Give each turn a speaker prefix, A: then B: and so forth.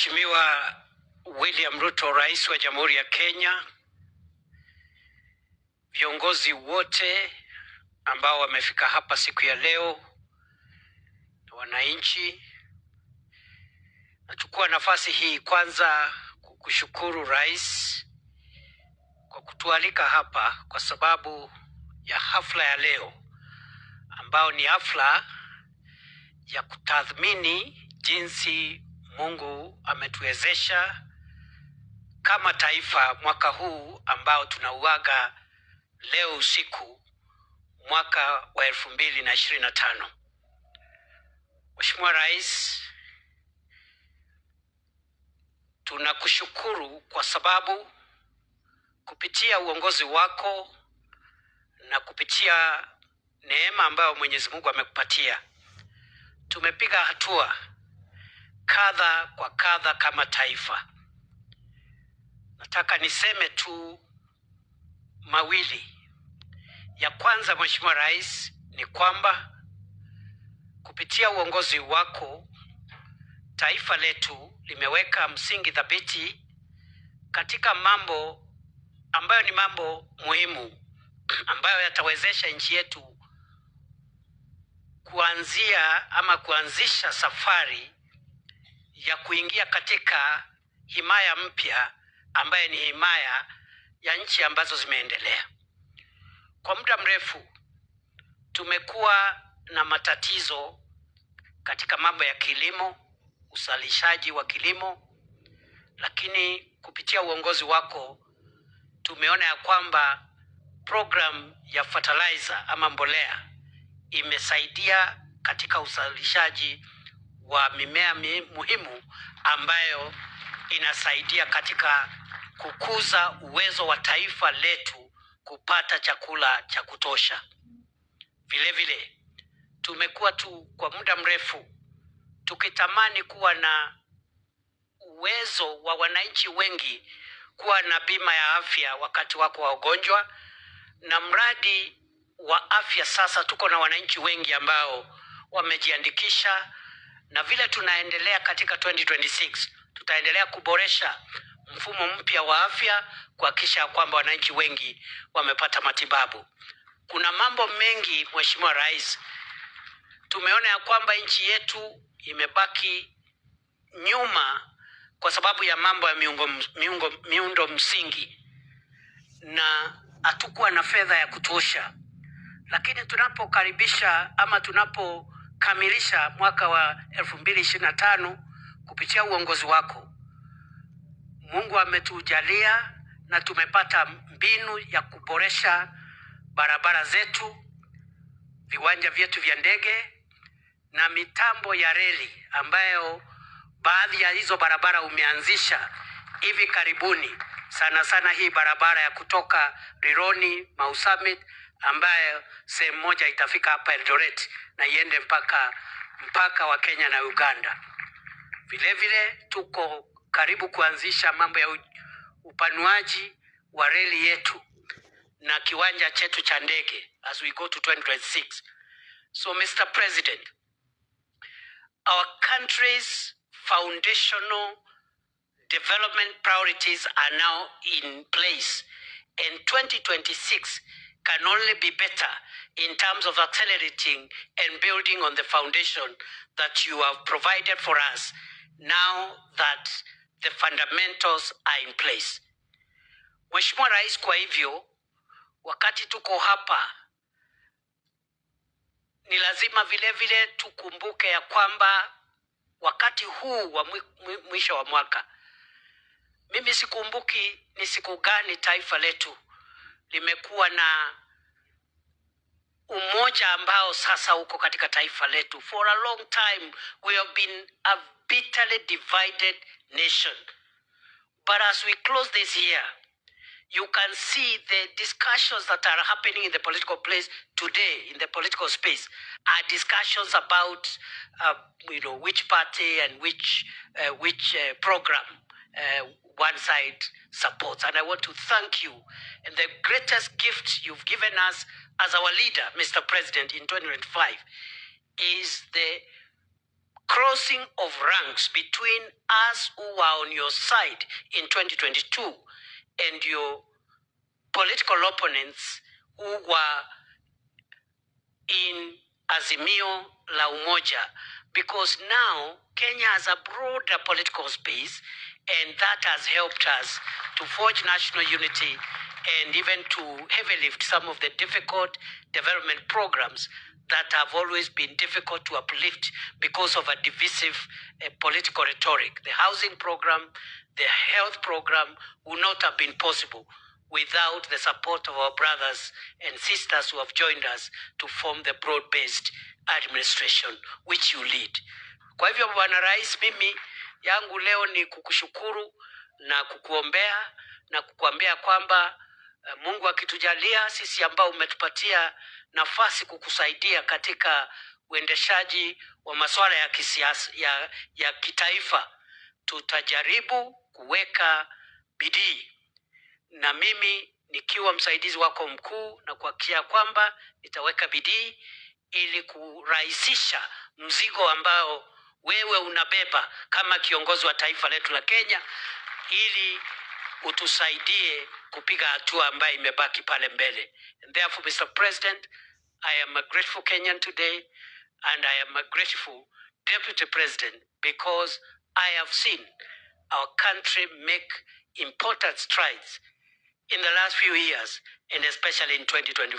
A: Mheshimiwa William Ruto, Rais wa Jamhuri ya Kenya, viongozi wote ambao wamefika hapa siku ya leo, na wananchi, nachukua nafasi hii kwanza kukushukuru Rais kwa kutualika hapa kwa sababu ya hafla ya leo, ambao ni hafla ya kutathmini jinsi Mungu ametuwezesha kama taifa mwaka huu ambao tunauaga leo usiku, mwaka wa 2025. Mheshimiwa Rais, tunakushukuru kwa sababu kupitia uongozi wako na kupitia neema ambayo Mwenyezi Mungu amekupatia, tumepiga hatua kadha kwa kadha kama taifa. Nataka niseme tu mawili. Ya kwanza, Mheshimiwa Rais, ni kwamba kupitia uongozi wako taifa letu limeweka msingi thabiti katika mambo ambayo ni mambo muhimu ambayo yatawezesha nchi yetu kuanzisha safari ya kuingia katika himaya mpya ambaye ni himaya ya nchi ambazo zimeendelea. Kwa muda mrefu tumekuwa na matatizo katika mambo ya kilimo, uzalishaji wa kilimo, lakini kupitia uongozi wako tumeona ya kwamba program ya fertilizer ama mbolea imesaidia katika uzalishaji wa mimea muhimu ambayo inasaidia katika kukuza uwezo wa taifa letu kupata chakula cha kutosha. Vile vile tumekuwa kwa muda mrefu tukitamani kuwa na uwezo wa wananchi wengi kuwa na bima ya afya wakati wako wa ugonjwa, na mradi wa afya sasa tuko na wananchi wengi ambao wamejiandikisha, na vile tunaendelea katika 2026 tutaendelea kuboresha mfumo mpya wa afya kuhakikisha kwamba wananchi wengi wamepata matibabu. Kuna mambo mengi Mheshimiwa Rais, tumeona ya kwamba nchi yetu imebaki nyuma kwa sababu ya mambo ya miundo msingi, na hatukuwa na fedha ya kutosha. Lakini tunapokaribisha ama tunapokamilisha mwaka wa 2025 kupitia uongozi wako, Mungu ametujalia na tumepata mbinu ya kuboresha barabara zetu, viwanja vyetu vya ndege na mitambo ya reli, ambayo baadhi ya hizo barabara umeanzisha hivi karibuni. Sana sana hii barabara ya kutoka Rironi Mau Summit, ambayo sehemu moja itafika hapa Eldoret na iende mpaka wa Kenya na Uganda. Vile vile tuko karibu kuanzisha mambo ya upanuaji wa reli yetu na kiwanja chetu cha ndege as we go to 2026. So Mr. President, our country's foundational development priorities are now in place, and 2026 can only be better in terms of accelerating and building on the foundation that you have provided for us now that the fundamentals are in place. Mheshimiwa Rais, kwa hivyo wakati tuko hapa ni lazima vile vile tukumbuke ya kwamba wakati huu wa mwisho wa mwaka, mimi sikumbuki ni siku gani taifa letu limekuwa na umoja ambao sasa uko katika taifa letu. For a long time we have been a bitterly divided nation. But as we close this year, you can see the discussions that are happening in the political place today, in the political space, are discussions about which party and which program one side supports. And I want to thank you. And the greatest gift you've given us as our leader, Mr. President, in 2025, is the crossing of ranks between us who were on your side in 2022 and your political opponents who were in Azimio la Umoja, because now Kenya has a broader political space, and that has helped us to forge national unity and even to heavy lift some of the difficult development programs that have always been difficult to uplift because of a divisive political rhetoric. The housing program, the health program would not have been possible without the support of our brothers and sisters who have joined us to form the broad-based administration which you lead. Kwa hivyo Bwana Rais, mimi yangu leo ni kukushukuru na kukuombea na kukuambia kwamba Mungu akitujalia sisi ambao umetupatia nafasi kukusaidia katika uendeshaji wa masuala ya kisiasa ya kitaifa, tutajaribu kuweka bidii, na mimi nikiwa msaidizi wako mkuu na kuhakikisha kwamba nitaweka bidii ili kurahisisha mzigo ambao wewe unabeba kama kiongozi wa taifa letu la Kenya, ili utusaidie kupiga hatua ambayo imebaki pale mbele. And therefore, Mr. President, I am a grateful Kenyan today, and I am a grateful Deputy President, because I have seen our country make important strides in the last few years, and especially in 2025.